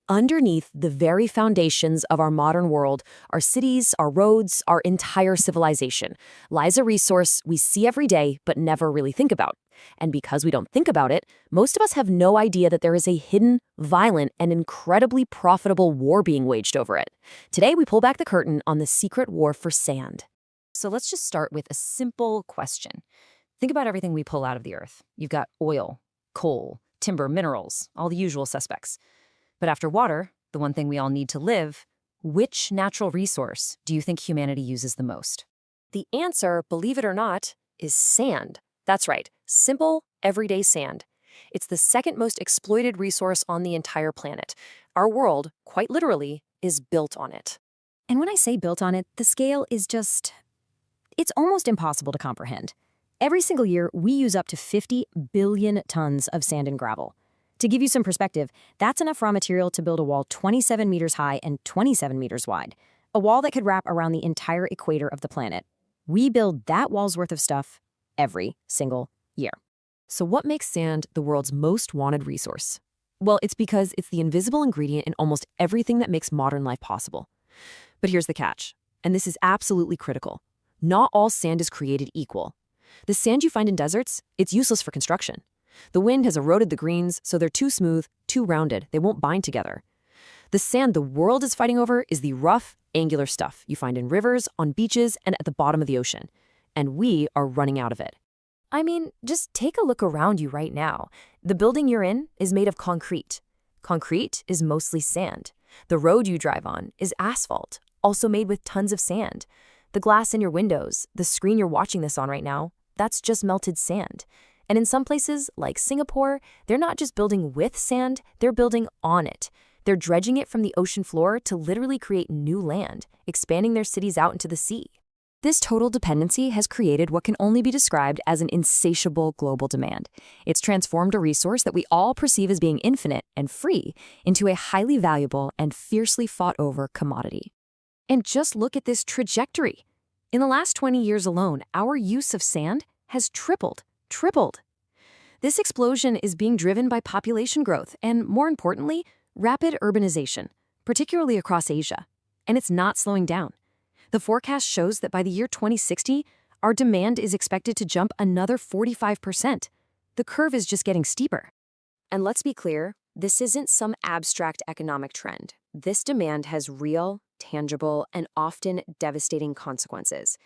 Underneath the very foundations of our modern world, our cities, our roads, our entire civilization, lies a resource we see every day but never really think about. And because we don't think about it, most of us have no idea that there is a hidden, violent, and incredibly profitable war being waged over it. Today, we pull back the curtain on the secret war for sand. So let's just start with a simple question. Think about everything we pull out of the earth. You've got oil, coal, timber, minerals, all the usual suspects. But after water, the one thing we all need to live, which natural resource do you think humanity uses the most? The answer, believe it or not, is sand. That's right, simple, everyday sand. It's the second most exploited resource on the entire planet. Our world, quite literally, is built on it. And when I say built on it, the scale is it's almost impossible to comprehend. Every single year, we use up to 50 billion tons of sand and gravel. To give you some perspective, that's enough raw material to build a wall 27 meters high and 27 meters wide, a wall that could wrap around the entire equator of the planet. We build that wall's worth of stuff every single year. So what makes sand the world's most wanted resource? Well, it's because it's the invisible ingredient in almost everything that makes modern life possible. But here's the catch, and this is absolutely critical. Not all sand is created equal. The sand you find in deserts, it's useless for construction. The wind has eroded the greens, so they're too smooth, too rounded, they won't bind together. The sand the world is fighting over is the rough, angular stuff you find in rivers, on beaches, and at the bottom of the ocean. And we are running out of it. I mean, just take a look around you right now. The building you're in is made of concrete. Concrete is mostly sand. The road you drive on is asphalt, also made with tons of sand. The glass in your windows, the screen you're watching this on right now, that's just melted sand. And in some places, like Singapore, they're not just building with sand, they're building on it. They're dredging it from the ocean floor to literally create new land, expanding their cities out into the sea. This total dependency has created what can only be described as an insatiable global demand. It's transformed a resource that we all perceive as being infinite and free into a highly valuable and fiercely fought-over commodity. And just look at this trajectory. In the last 20 years alone, our use of sand has tripled. This explosion is being driven by population growth and, more importantly, rapid urbanization, particularly across Asia. And it's not slowing down. The forecast shows that by the year 2060, our demand is expected to jump another 45%. The curve is just getting steeper. And let's be clear, this isn't some abstract economic trend. This demand has real, tangible, and often devastating consequences.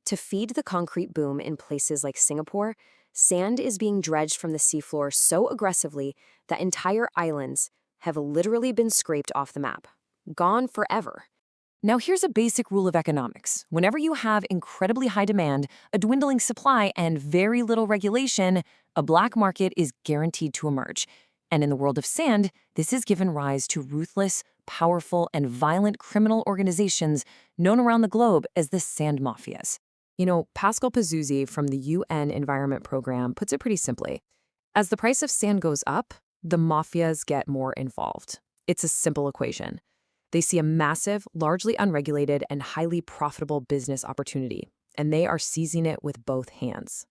To feed the concrete boom in places like Singapore, sand is being dredged from the seafloor so aggressively that entire islands have literally been scraped off the map. Gone forever. Now here's a basic rule of economics. Whenever you have incredibly high demand, a dwindling supply, and very little regulation, a black market is guaranteed to emerge. And in the world of sand, this has given rise to ruthless, powerful, and violent criminal organizations known around the globe as the sand mafias. You know, Pascal Pazuzi from the UN Environment Program puts it pretty simply. As the price of sand goes up, the mafias get more involved. It's a simple equation. They see a massive, largely unregulated, and highly profitable business opportunity, and they are seizing it with both hands.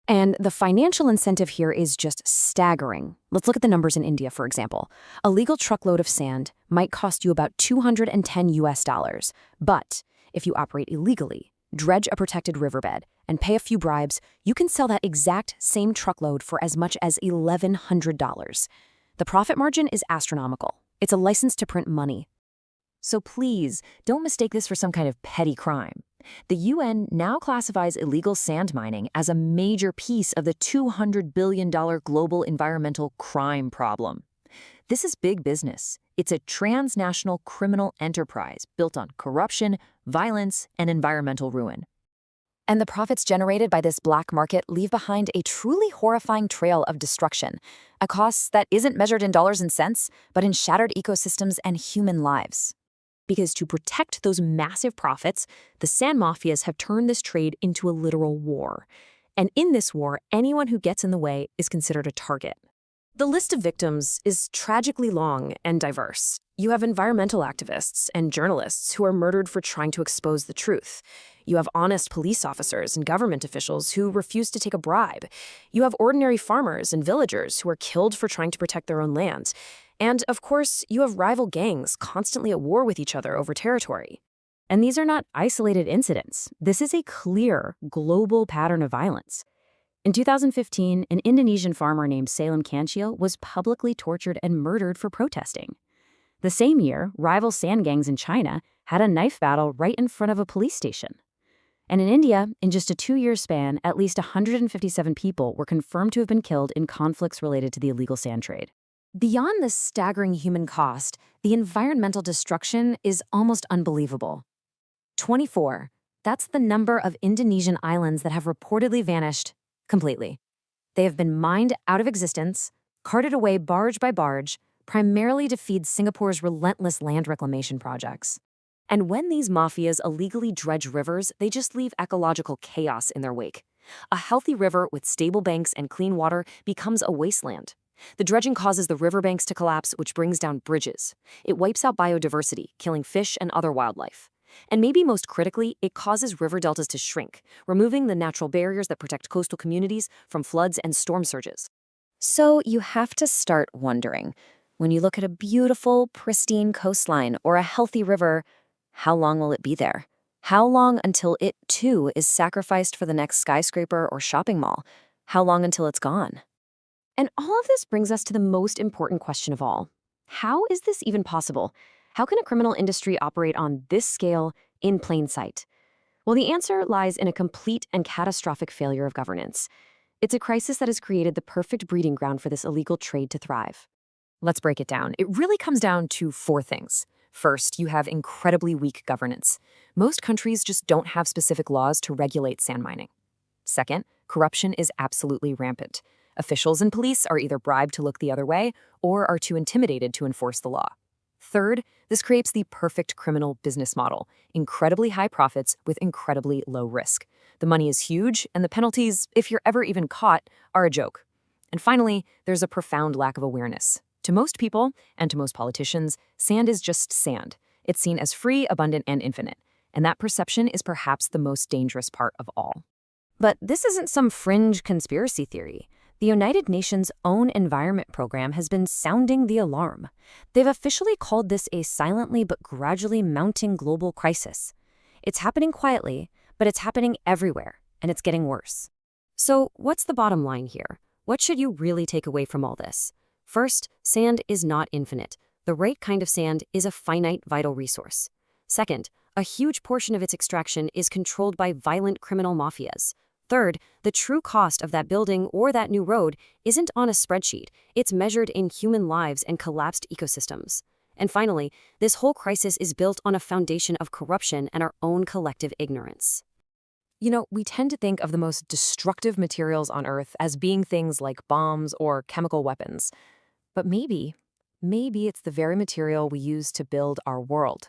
And the financial incentive here is just staggering. Let's look at the numbers in India, for example. A legal truckload of sand might cost you about $210. But if you operate illegally, dredge a protected riverbed, and pay a few bribes, you can sell that exact same truckload for as much as $1,100. The profit margin is astronomical. It's a license to print money. So please, don't mistake this for some kind of petty crime. The UN now classifies illegal sand mining as a major piece of the $200 billion global environmental crime problem. This is big business. It's a transnational criminal enterprise built on corruption, violence, and environmental ruin. And the profits generated by this black market leave behind a truly horrifying trail of destruction, a cost that isn't measured in dollars and cents, but in shattered ecosystems and human lives. Because to protect those massive profits, the sand mafias have turned this trade into a literal war. And in this war, anyone who gets in the way is considered a target. The list of victims is tragically long and diverse. You have environmental activists and journalists who are murdered for trying to expose the truth. You have honest police officers and government officials who refuse to take a bribe. You have ordinary farmers and villagers who are killed for trying to protect their own land. And, of course, you have rival gangs constantly at war with each other over territory. And these are not isolated incidents. This is a clear, global pattern of violence. In 2015, an Indonesian farmer named Salem Kanchil was publicly tortured and murdered for protesting. The same year, rival sand gangs in China had a knife battle right in front of a police station. And in India, in just a 2-year span, at least 157 people were confirmed to have been killed in conflicts related to the illegal sand trade. Beyond this staggering human cost, the environmental destruction is almost unbelievable. 24. That's the number of Indonesian islands that have reportedly vanished completely. They have been mined out of existence, carted away barge by barge, primarily to feed Singapore's relentless land reclamation projects. And when these mafias illegally dredge rivers, they just leave ecological chaos in their wake. A healthy river with stable banks and clean water becomes a wasteland. The dredging causes the riverbanks to collapse, which brings down bridges. It wipes out biodiversity, killing fish and other wildlife. And maybe most critically, it causes river deltas to shrink, removing the natural barriers that protect coastal communities from floods and storm surges. So you have to start wondering, when you look at a beautiful, pristine coastline or a healthy river, how long will it be there? How long until it, too, is sacrificed for the next skyscraper or shopping mall? How long until it's gone? And all of this brings us to the most important question of all. How is this even possible? How can a criminal industry operate on this scale in plain sight? Well, the answer lies in a complete and catastrophic failure of governance. It's a crisis that has created the perfect breeding ground for this illegal trade to thrive. Let's break it down. It really comes down to 4 things. First, you have incredibly weak governance. Most countries just don't have specific laws to regulate sand mining. Second, corruption is absolutely rampant. Officials and police are either bribed to look the other way or are too intimidated to enforce the law. Third, this creates the perfect criminal business model, incredibly high profits with incredibly low risk. The money is huge, and the penalties, if you're ever even caught, are a joke. And finally, there's a profound lack of awareness. To most people, and to most politicians, sand is just sand. It's seen as free, abundant, and infinite. And that perception is perhaps the most dangerous part of all. But this isn't some fringe conspiracy theory. The United Nations' own environment program has been sounding the alarm. They've officially called this a silently but gradually mounting global crisis. It's happening quietly, but it's happening everywhere, and it's getting worse. So what's the bottom line here? What should you really take away from all this? First, sand is not infinite. The right kind of sand is a finite vital resource. Second, a huge portion of its extraction is controlled by violent criminal mafias. Third, the true cost of that building or that new road isn't on a spreadsheet. It's measured in human lives and collapsed ecosystems. And finally, this whole crisis is built on a foundation of corruption and our own collective ignorance. You know, we tend to think of the most destructive materials on Earth as being things like bombs or chemical weapons. But maybe it's the very material we use to build our world.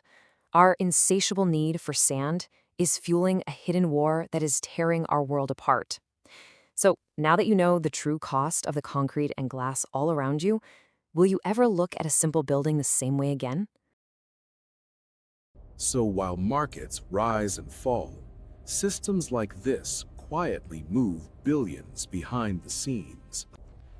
Our insatiable need for sand is fueling a hidden war that is tearing our world apart. So now that you know the true cost of the concrete and glass all around you, will you ever look at a simple building the same way again? So while markets rise and fall, systems like this quietly move billions behind the scenes,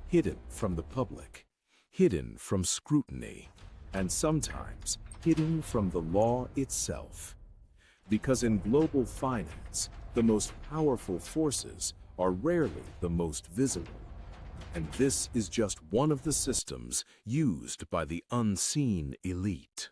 hidden from the public, hidden from scrutiny, and sometimes hidden from the law itself. Because in global finance, the most powerful forces are rarely the most visible. And this is just one of the systems used by the unseen elite.